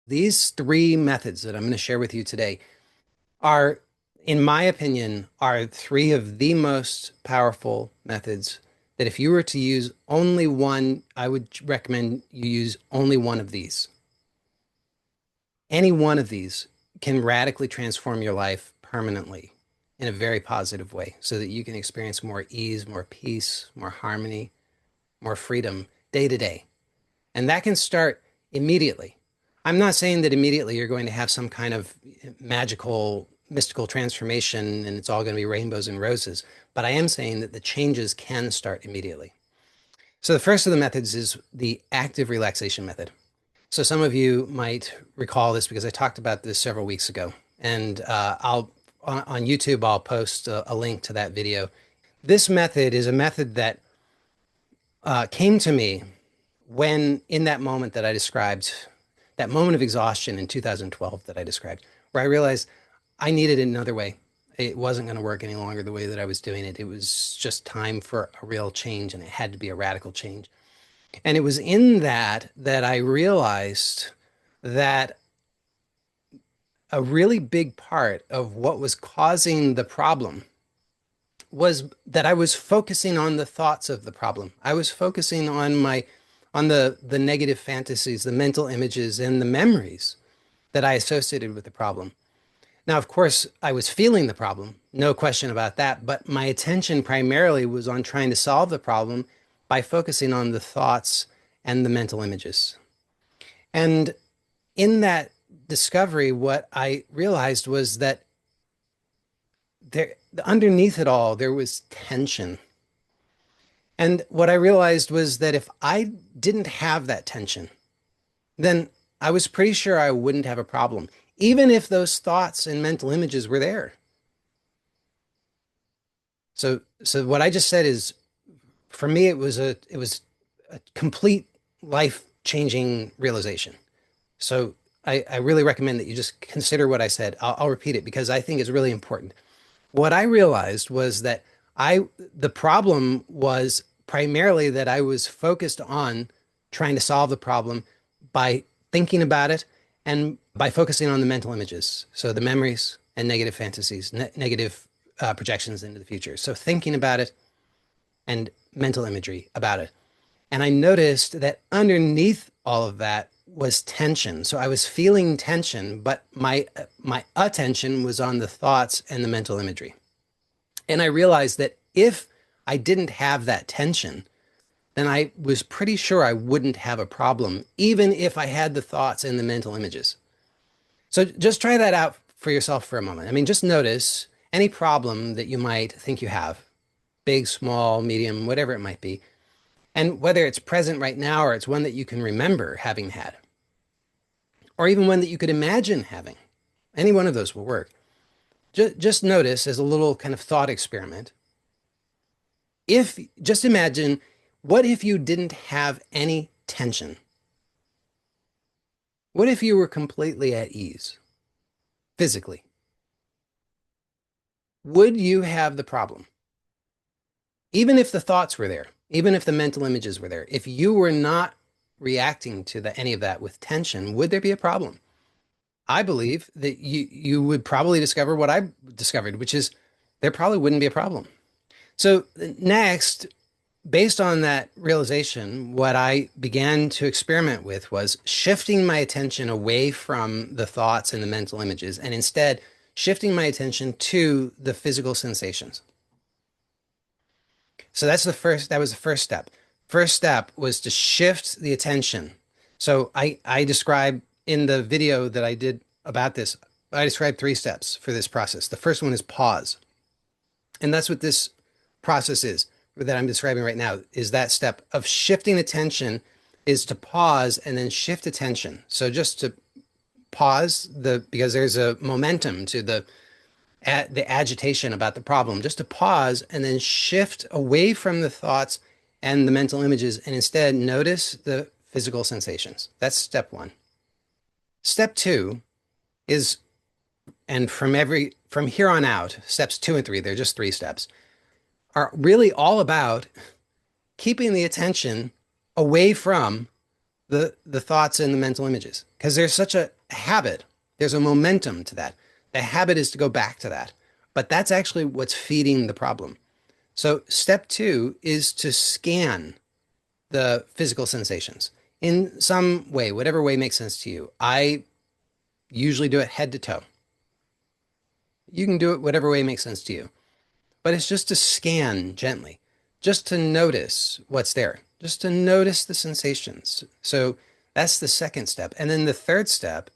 These three methods that I'm going to share with you today are, in my opinion, are three of the most powerful methods that if you were to use only one, I would recommend you use only one of these. Any one of these can radically transform your life permanently in a very positive way so that you can experience more ease, more peace, more harmony, more freedom day to day. And that can start immediately. I'm not saying that immediately you're going to have some kind of magical, mystical transformation and it's all going to be rainbows and roses, but I am saying that the changes can start immediately. So the first of the methods is the active relaxation method. So some of you might recall this because I talked about this several weeks ago, and I'll on YouTube I'll post a link to that video. This method is a method that came to me when in that moment that I described, that moment of exhaustion in 2012 that I described, where I realized I needed another way. It wasn't going to work any longer the way that I was doing it. It was just time for a real change, and it had to be a radical change. And it was in that I realized that a really big part of what was causing the problem was that I was focusing on the thoughts of the problem. I was focusing on the negative fantasies, the mental images, and the memories that I associated with the problem. Now, of course, I was feeling the problem, no question about that, but my attention primarily was on trying to solve the problem by focusing on the thoughts and the mental images. And in that discovery, what I realized was that there, underneath it all, there was tension. And what I realized was that if I didn't have that tension, then I was pretty sure I wouldn't have a problem, even if those thoughts and mental images were there. So what I just said is, for me, it was a complete life-changing realization. So I really recommend that you just consider what I said. I'll repeat it because I think it's really important. What I realized was that the problem was primarily that I was focused on trying to solve the problem by thinking about it and by focusing on the mental images. So the memories and negative fantasies, negative projections into the future. So thinking about it and mental imagery about it. And I noticed that underneath all of that was tension. So I was feeling tension, but my attention was on the thoughts and the mental imagery. And I realized that if I didn't have that tension, then I was pretty sure I wouldn't have a problem, even if I had the thoughts and the mental images. So just try that out for yourself for a moment. I mean, just notice any problem that you might think you have, big, small, medium, whatever it might be, and whether it's present right now or it's one that you can remember having had, or even one that you could imagine having. Any one of those will work. Just notice as a little kind of thought experiment. If just imagine, what if you didn't have any tension? What if you were completely at ease physically? Would you have the problem? Even if the thoughts were there, even if the mental images were there, if you were not reacting to any of that with tension, would there be a problem? I believe that you would probably discover what I discovered, which is there probably wouldn't be a problem. So next, based on that realization, what I began to experiment with was shifting my attention away from the thoughts and the mental images, and instead shifting my attention to the physical sensations. So that was the first step. First step was to shift the attention. So I described in the video that I did about this, I described three steps for this process. The first one is pause. And that's what this process is that I'm describing right now, is that step of shifting attention is to pause and then shift attention. So just to pause because there's a momentum to the agitation about the problem, just to pause and then shift away from the thoughts and the mental images and instead notice the physical sensations. That's step one. Step two is, and from here on out, steps two and three, they're just three steps, are really all about keeping the attention away from the thoughts and the mental images because there's such a habit. There's a momentum to that. The habit is to go back to that. But that's actually what's feeding the problem. So step two is to scan the physical sensations in some way, whatever way makes sense to you. I usually do it head to toe. You can do it whatever way makes sense to you, but it's just to scan gently, just to notice what's there, just to notice the sensations. So that's the second step. And then the third step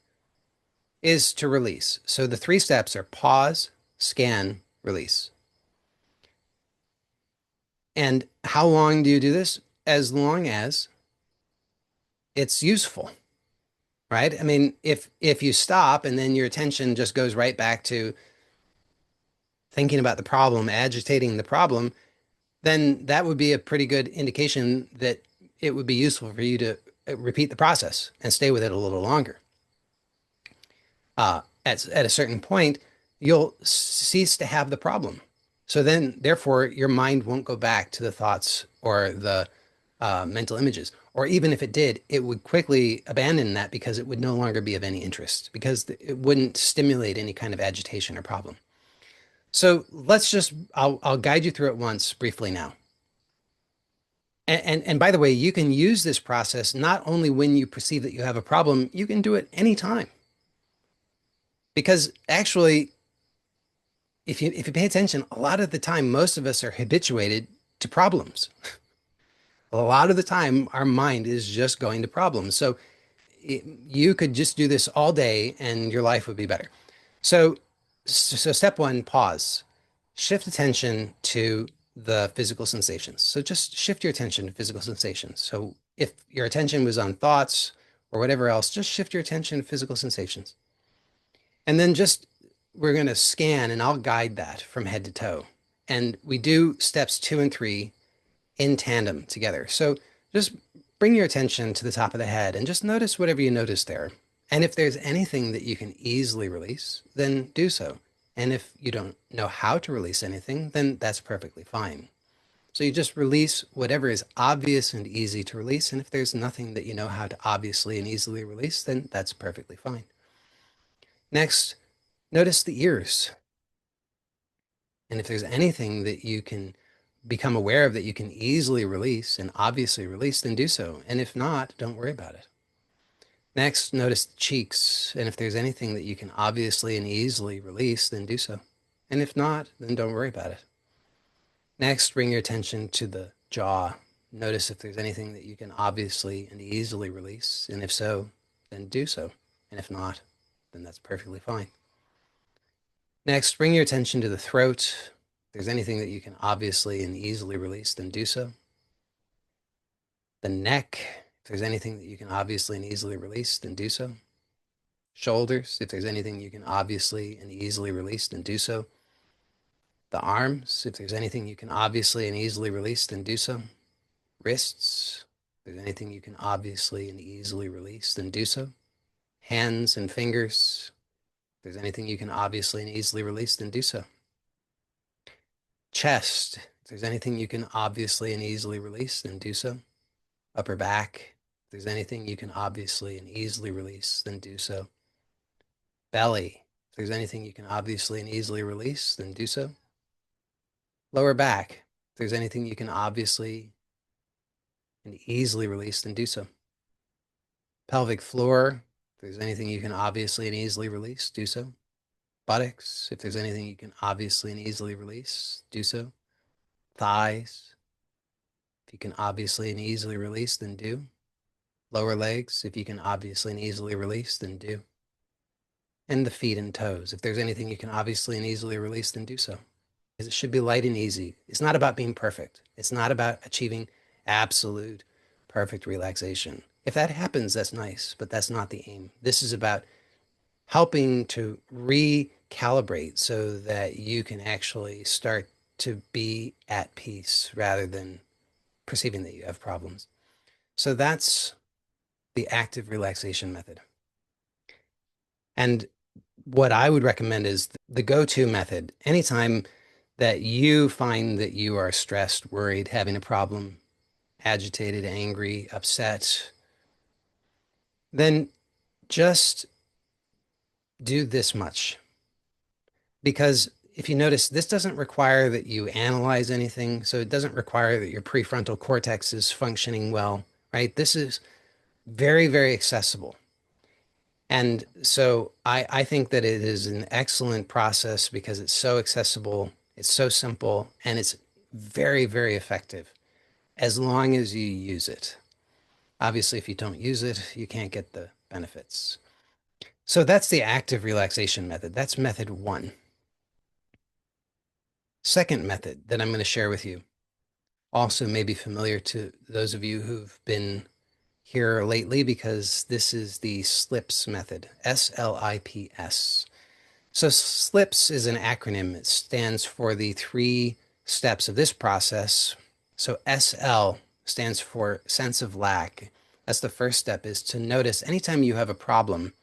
is to release. So the three steps are pause, scan, release. And how long do you do this? As long as it's useful, right? I mean, if you stop and then your attention just goes right back to thinking about the problem, agitating the problem, then that would be a pretty good indication that it would be useful for you to repeat the process and stay with it a little longer. At a certain point, you'll cease to have the problem. So then, therefore, your mind won't go back to the thoughts or the mental images. Or even if it did, it would quickly abandon that because it would no longer be of any interest, because it wouldn't stimulate any kind of agitation or problem. So I'll guide you through it once briefly now. And by the way, you can use this process not only when you perceive that you have a problem, you can do it anytime. Because actually, if you pay attention, a lot of the time, most of us are habituated to problems. A lot of the time, our mind is just going to problems. So you could just do this all day and your life would be better. So, so step one, pause. Shift attention to the physical sensations. So just shift your attention to physical sensations. So if your attention was on thoughts or whatever else, just shift your attention to physical sensations. And then just we're going to scan and I'll guide that from head to toe. And we do steps 2 and 3 in tandem together. So just bring your attention to the top of the head and just notice whatever you notice there. And if there's anything that you can easily release, then do so. And if you don't know how to release anything, then that's perfectly fine. So you just release whatever is obvious and easy to release. And if there's nothing that you know how to obviously and easily release, then that's perfectly fine. Next, notice the ears. And if there's anything that you can become aware of that you can easily release and obviously release, then do so. And if not, don't worry about it. Next, notice the cheeks. And if there's anything that you can obviously and easily release, then do so. And if not, then don't worry about it. Next, bring your attention to the jaw. Notice if there's anything that you can obviously and easily release. And if so, then do so. And if not, then that's perfectly fine. Next, bring your attention to the throat. If there's anything that you can obviously and easily release, then do so. The neck, if there's anything that you can obviously and easily release, then do so. Shoulders, if there's anything you can obviously and easily release, then do so. The arms, if there's anything you can obviously and easily release, then do so. Wrists, if there's anything you can obviously and easily release, then do so. Hands and fingers, if there's anything you can obviously and easily release, then do so. Chest, if there's anything you can obviously and easily release, then do so. Upper back, if there's anything you can obviously and easily release, then do so. Belly, if there's anything you can obviously and easily release, then do so. Lower back, if there's anything you can obviously and easily release, then do so. Pelvic floor, if there's anything you can obviously and easily release, do so. Buttocks, if there's anything you can obviously and easily release, do so. Thighs, if you can obviously and easily release, then do. Lower legs, if you can obviously and easily release, then do. And the feet and toes, if there's anything you can obviously and easily release, then do so. It should be light and easy. It's not about being perfect. It's not about achieving absolute perfect relaxation. If that happens, that's nice, but that's not the aim. This is about helping to recalibrate so that you can actually start to be at peace rather than perceiving that you have problems. So that's the active relaxation method. And what I would recommend is the go-to method. Anytime that you find that you are stressed, worried, having a problem, agitated, angry, upset, then just do this much. Because if you notice, this doesn't require that you analyze anything. So it doesn't require that your prefrontal cortex is functioning well, right? This is very, very accessible. And so I think that it is an excellent process because it's so accessible, it's so simple, and it's very, very effective as long as you use it. Obviously, if you don't use it, you can't get the benefits. So that's the active relaxation method. That's method one. Second method that I'm going to share with you also may be familiar to those of you who've been here lately because this is the SLIPS method, SLIPS. So SLIPS is an acronym. It stands for the three steps of this process. So SL stands for sense of lack. That's the first step, is to notice anytime you have a problem,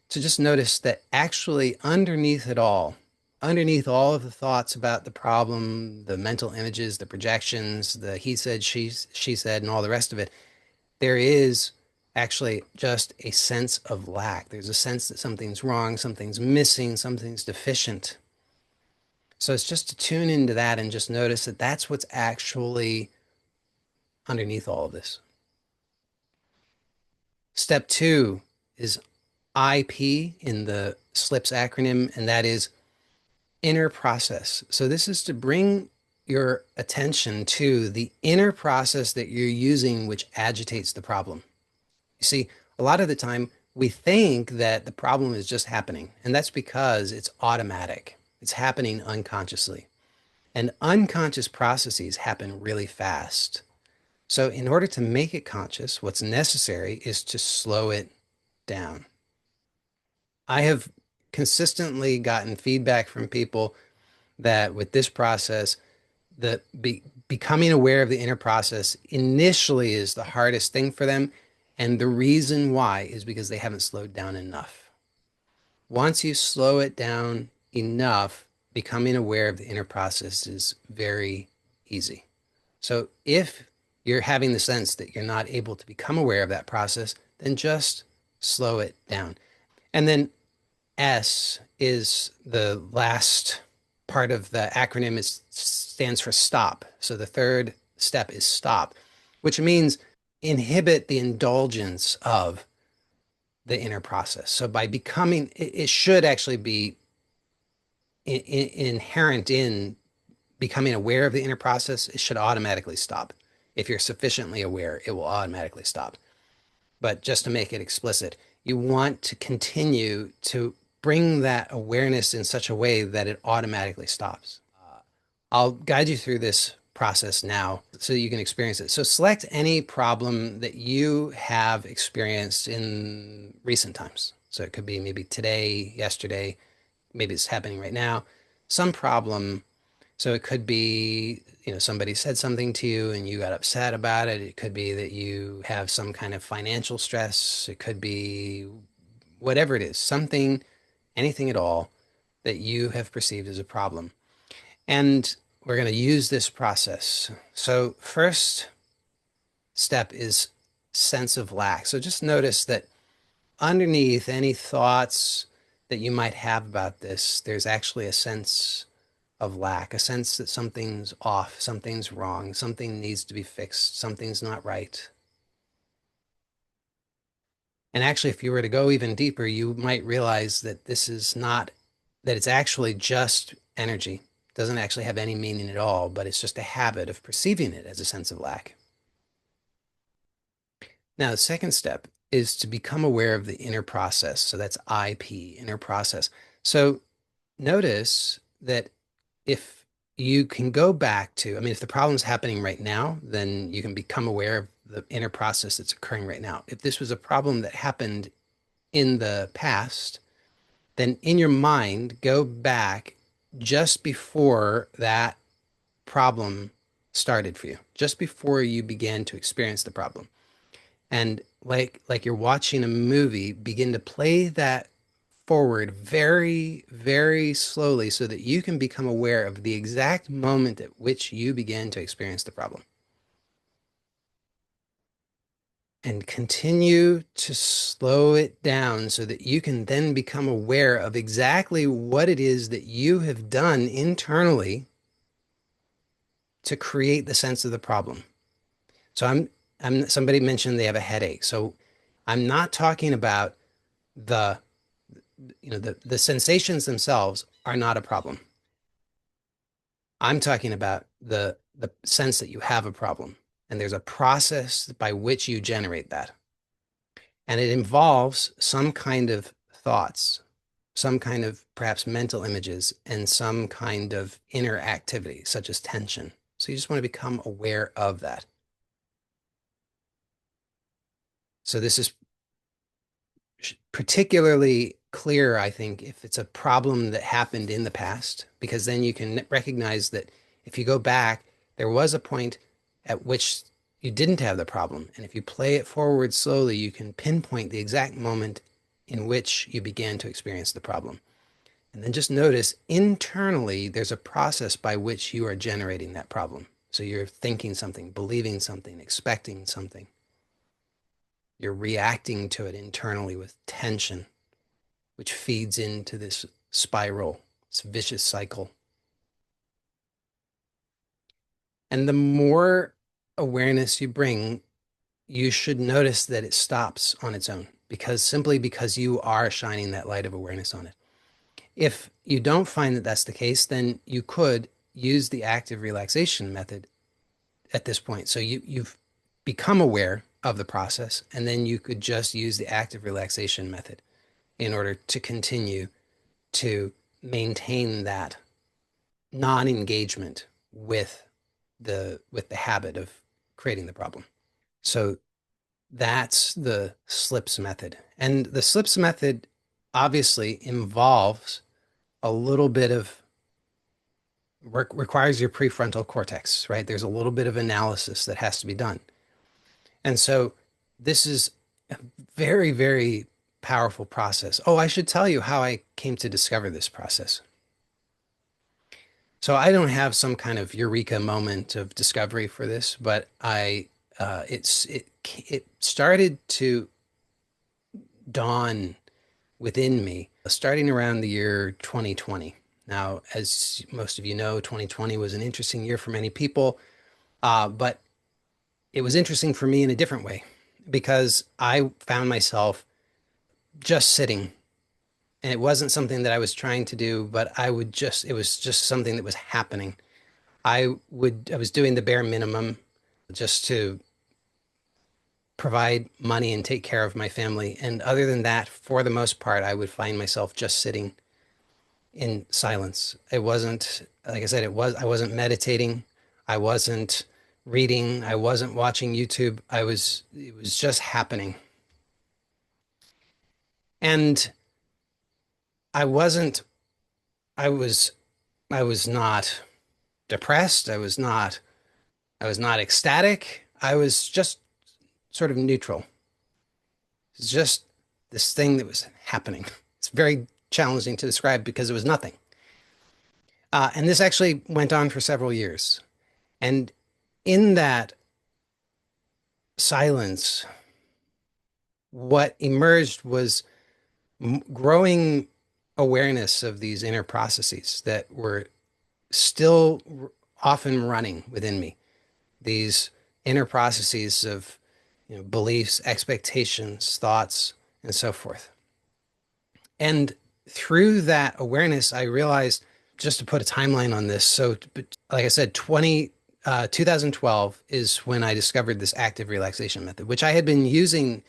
to just notice that actually underneath it all, underneath all of the thoughts about the problem, the mental images, the projections, the he said, she said, and all the rest of it, there is actually just a sense of lack. There's a sense that something's wrong, something's missing, something's deficient. So it's just to tune into that and just notice that that's what's actually underneath all of this. Step two is IP in the SLIPS acronym, and that is inner process. So this is to bring your attention to the inner process that you're using, which agitates the problem. You see, a lot of the time we think that the problem is just happening, and that's because it's automatic. It's happening unconsciously. And unconscious processes happen really fast. So in order to make it conscious, what's necessary is to slow it down. I have consistently gotten feedback from people that with this process, becoming aware of the inner process initially is the hardest thing for them. And the reason why is because they haven't slowed down enough. Once you slow it down enough, becoming aware of the inner process is very easy. So if you're having the sense that you're not able to become aware of that process, then just slow it down. And then S is the last part of the acronym. It stands for stop. So the third step is stop, which means inhibit the indulgence of the inner process. So by becoming, it should actually be inherent in becoming aware of the inner process. It should automatically stop. If you're sufficiently aware, it will automatically stop. But just to make it explicit, you want to continue to bring that awareness in such a way that it automatically stops. I'll guide you through this process now so you can experience it. So select any problem that you have experienced in recent times. So it could be maybe today, yesterday, maybe it's happening right now, some problem. So it could be, somebody said something to you and you got upset about it. It could be that you have some kind of financial stress. It could be whatever it is, something, anything at all that you have perceived as a problem. And we're going to use this process. So first step is sense of lack. So just notice that underneath any thoughts that you might have about this, there's actually a sense of lack, a sense that something's off, something's wrong, something needs to be fixed, something's not right. And actually, if you were to go even deeper, you might realize that this is not, that it's actually just energy. It doesn't actually have any meaning at all, but it's just a habit of perceiving it as a sense of lack. Now, the second step is to become aware of the inner process. So that's IP, inner process. So notice that if you can go back to, I mean, if the problem's happening right now, then you can become aware of the inner process that's occurring right now. If this was a problem that happened in the past, then in your mind, go back just before that problem started for you, just before you began to experience the problem. And like you're watching a movie, begin to play that forward very, very slowly so that you can become aware of the exact moment at which you began to experience the problem. and continue to slow it down so that you can then become aware of exactly what it is that you have done internally to create the sense of the problem. So somebody mentioned they have a headache. So I'm not talking about the, the sensations themselves are not a problem. I'm talking about the sense that you have a problem, and there's a process by which you generate that. And it involves some kind of thoughts, some kind of perhaps mental images, and some kind of inner activity, such as tension. So you just want to become aware of that. So this is particularly clear, I think, if it's a problem that happened in the past, because then you can recognize that if you go back, there was a point at which you didn't have the problem. And if you play it forward slowly, you can pinpoint the exact moment in which you began to experience the problem. And then just notice internally, there's a process by which you are generating that problem. So you're thinking something, believing something, expecting something. You're reacting to it internally with tension, which feeds into this spiral, this vicious cycle. And the more awareness you bring, you should notice that it stops on its own because simply because you are shining that light of awareness on it. If you don't find that that's the case, then you could use the active relaxation method at this point. So you've become aware of the process, and then you could just use the active relaxation method in order to continue to maintain that non-engagement with the habit of creating the problem. So that's the slips method. And the slips method obviously involves a little bit of requires your prefrontal cortex, right? There's a little bit of analysis that has to be done. And so this is a very, very powerful process. Oh, I should tell you how I came to discover this process. So I don't have some kind of eureka moment of discovery for this, but it started to dawn within me starting around the year 2020. Now, as most of you know, 2020 was an interesting year for many people, but it was interesting for me in a different way because I found myself just sitting. And it wasn't something that I was trying to do, but it was just something that was happening. I was doing the bare minimum just to provide money and take care of my family. And other than that, for the most part, I would find myself just sitting in silence. It wasn't, like I said, I wasn't meditating. I wasn't reading. I wasn't watching YouTube. It was just happening. And I wasn't, I was, I was not depressed. I was not ecstatic. I was just sort of neutral. It's just this thing that was happening. It's very challenging to describe because it was nothing. And this actually went on for several years. And in that silence, what emerged was growing awareness of these inner processes that were still often running within me. These inner processes of beliefs, expectations, thoughts, and so forth. And through that awareness, I realized, just to put a timeline on this. So, like I said, 2012 is when I discovered this active relaxation method, which I had been using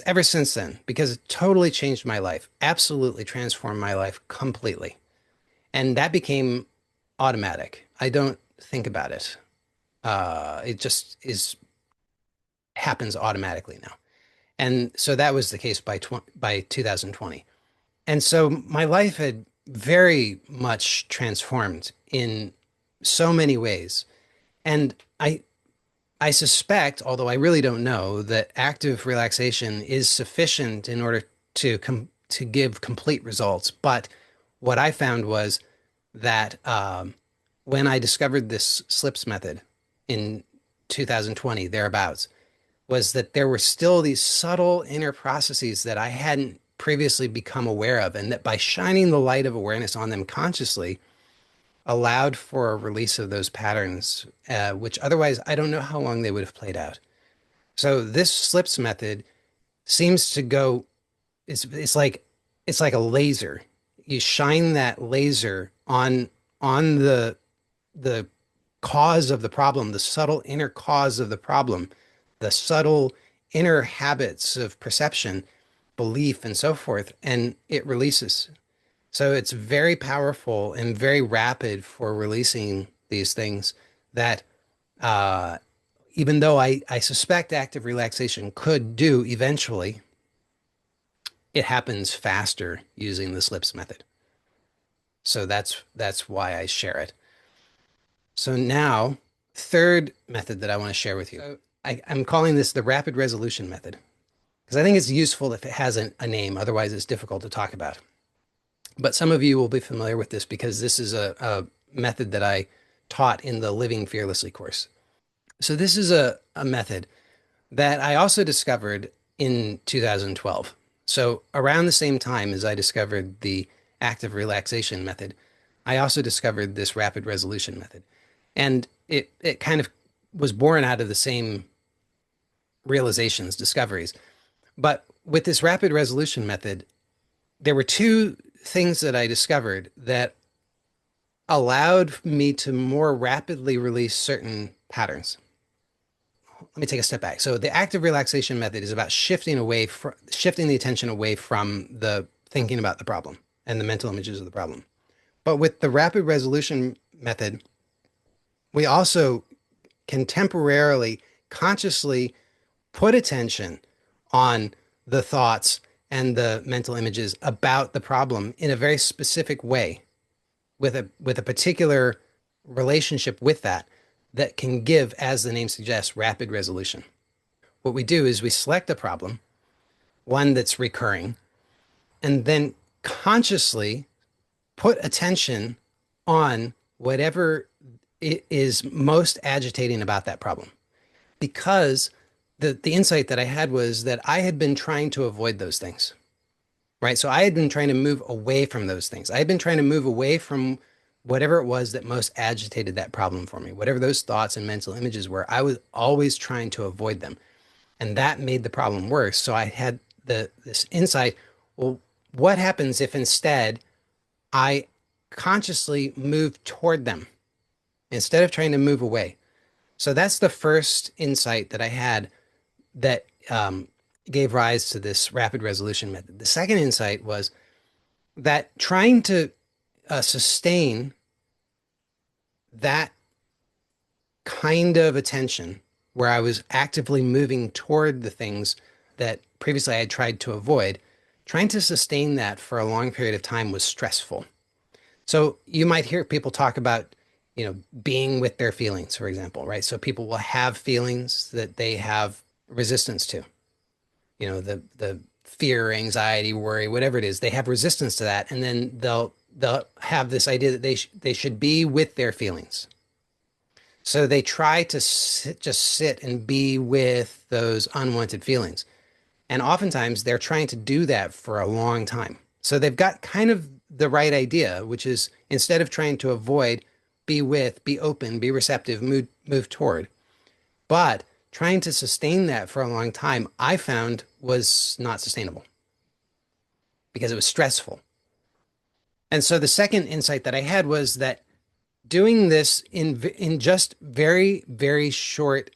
ever since then because it totally changed my life, absolutely transformed my life completely. And that became automatic. I don't think about it. It just happens automatically now. And so that was the case by 2020. And so my life had very much transformed in so many ways. And I suspect, although I really don't know, that active relaxation is sufficient in order to give complete results. But what I found was that when I discovered this SLIPS method in 2020, thereabouts, was that there were still these subtle inner processes that I hadn't previously become aware of, and that by shining the light of awareness on them consciously allowed for a release of those patterns, which otherwise I don't know how long they would have played out. So this slips method seems to go, it's like a laser. You shine that laser on the cause of the problem, the subtle inner cause of the problem, the subtle inner habits of perception, belief, and so forth, and it releases. So it's very powerful and very rapid for releasing these things that uh, even though I suspect active relaxation could do eventually, it happens faster using the slips method. So that's why I share it. So now, third method that I want to share with you. So I'm calling this the rapid resolution method because I think it's useful if it has a name. Otherwise, it's difficult to talk about. But some of you will be familiar with this because this is a method that I taught in the Living Fearlessly course. So this is a method that I also discovered in 2012. So around the same time as I discovered the active relaxation method, I also discovered this rapid resolution method. And it kind of was born out of the same realizations, discoveries. But with this rapid resolution method, there were two things that I discovered that allowed me to more rapidly release certain patterns. Let me take a step back. So the active relaxation method is about shifting the attention away from the thinking about the problem and the mental images of the problem. But with the rapid resolution method, we also can temporarily, consciously put attention on the thoughts and the mental images about the problem in a very specific way with a particular relationship with that can give, as the name suggests, rapid resolution. What we do is we select a problem, one that's recurring, and then consciously put attention on whatever it is most agitating about that problem. Because the insight that I had was that I had been trying to avoid those things, right? So I had been trying to move away from those things. I had been trying to move away from whatever it was that most agitated that problem for me, whatever those thoughts and mental images were. I was always trying to avoid them. And that made the problem worse. So I had this insight, well, what happens if instead I consciously move toward them instead of trying to move away? So that's the first insight that I had that gave rise to this rapid resolution method. The second insight was that trying to sustain that kind of attention where I was actively moving toward the things that previously I had tried to avoid, trying to sustain that for a long period of time was stressful. So you might hear people talk about, being with their feelings, for example, right? So people will have feelings that they have resistance to, the fear, anxiety, worry, whatever it is, they have resistance to that. And then they'll have this idea that they should be with their feelings. So they try to just sit and be with those unwanted feelings. And oftentimes they're trying to do that for a long time. So they've got kind of the right idea, which is instead of trying to avoid, be with, be open, be receptive, move toward. But trying to sustain that for a long time, I found was not sustainable because it was stressful. And so the second insight that I had was that doing this in just very, very short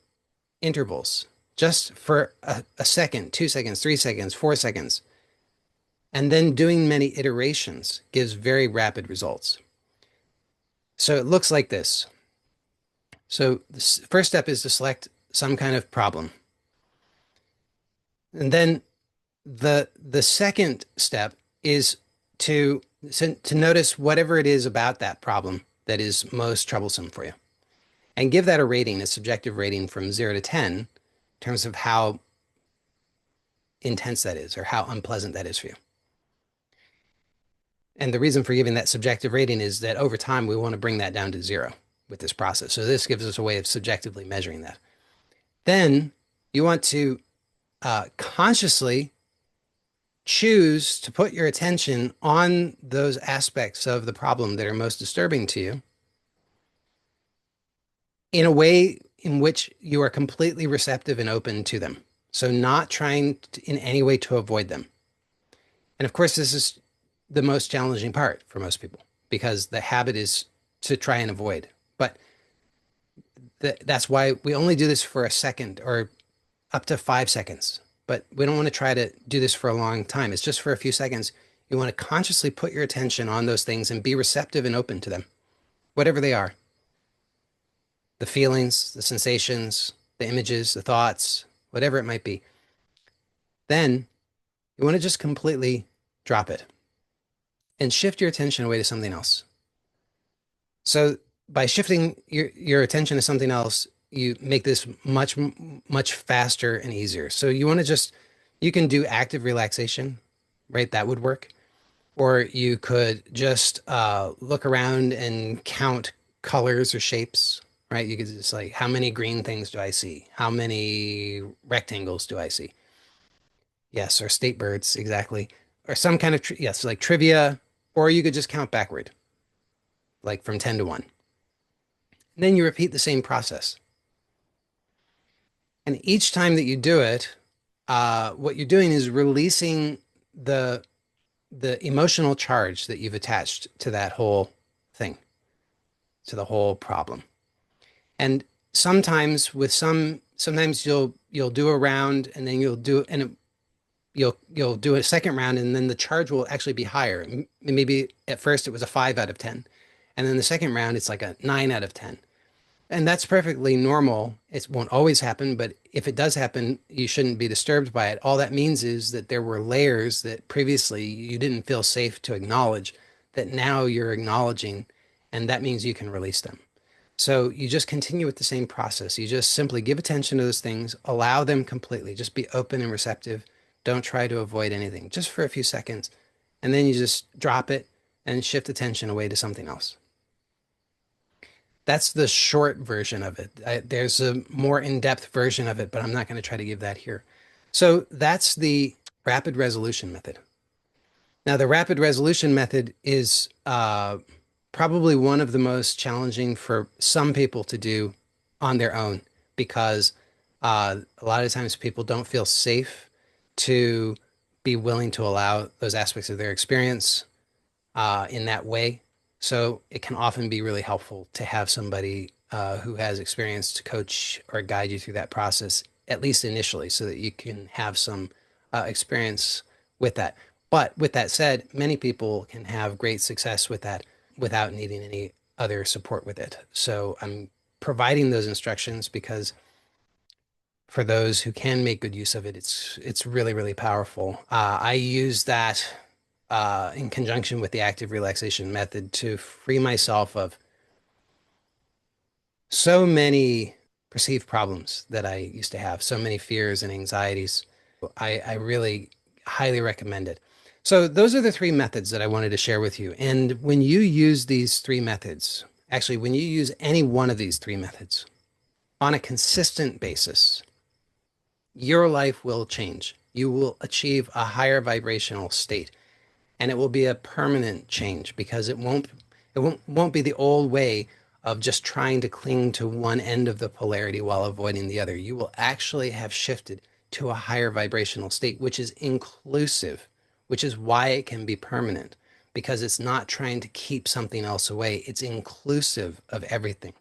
intervals, just for a second, 2 seconds, 3 seconds, 4 seconds, and then doing many iterations gives very rapid results. So it looks like this. So the first step is to select some kind of problem. And then the second step is to notice whatever it is about that problem that is most troublesome for you. And give that a rating, a subjective rating from 0 to 10 in terms of how intense that is or how unpleasant that is for you. And the reason for giving that subjective rating is that over time, we want to bring that down to 0 with this process. So this gives us a way of subjectively measuring that. Then You want to consciously choose to put your attention on those aspects of the problem that are most disturbing to you in a way in which you are completely receptive and open to them. So, not trying in any way to avoid them. And of course, this is the most challenging part for most people because the habit is to try and avoid. But that's why we only do this for a second or up to 5 seconds. But we don't want to try to do this for a long time. It's just for a few seconds. You want to consciously put your attention on those things and be receptive and open to them, whatever they are, the feelings, the sensations, the images, the thoughts, whatever it might be. Then you want to just completely drop it and shift your attention away to something else. So by shifting your attention to something else, you make this much faster and easier. So you want to just you can do active relaxation, right? That would work. Or you could just look around and count colors or shapes, right? You could just like, how many green things do I see? How many rectangles do I see? Yes, or state birds, exactly. Or some kind of, yes, like trivia. Or you could just count backward, like from 10 to 1. And then you repeat the same process. And each time that you do it, what you're doing is releasing the the emotional charge that you've attached to that whole thing, to the whole problem. And sometimes you'll do a round and then you'll do a second round and then the charge will actually be higher. Maybe at first it was a 5 out of 10. And then the second round it's like a 9 out of 10. And that's perfectly normal. It won't always happen, but if it does happen, you shouldn't be disturbed by it. All that means is that there were layers that previously you didn't feel safe to acknowledge that now you're acknowledging, and that means you can release them. So you just continue with the same process. You just simply give attention to those things, allow them completely, just be open and receptive. Don't try to avoid anything, just for a few seconds. And then you just drop it and shift attention away to something else. That's the short version of it. There's a more in-depth version of it, but I'm not going to try to give that here. So that's the rapid resolution method. Now, the rapid resolution method is probably one of the most challenging for some people to do on their own because a lot of times people don't feel safe to be willing to allow those aspects of their experience in that way. So it can often be really helpful to have somebody who has experience to coach or guide you through that process, at least initially, so that you can have some experience with that. But with that said, many people can have great success with that without needing any other support with it. So I'm providing those instructions because for those who can make good use of it, it's really powerful. I use that in conjunction with the active relaxation method to free myself of so many perceived problems that I used to have, so many fears and anxieties. I really highly recommend it. So those are the three methods that I wanted to share with you. And when you use these three methods, actually, when you use any one of these three methods on a consistent basis, your life will change. You will achieve a higher vibrational state, and it will be a permanent change because it won't be the old way of just trying to cling to one end of the polarity while avoiding the other. You will actually have shifted to a higher vibrational state, which is inclusive, which is why it can be permanent because it's not trying to keep something else away. It's inclusive of everything.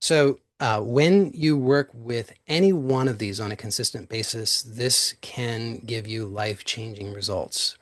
So when you work with any one of these on a consistent basis, this can give you life-changing results.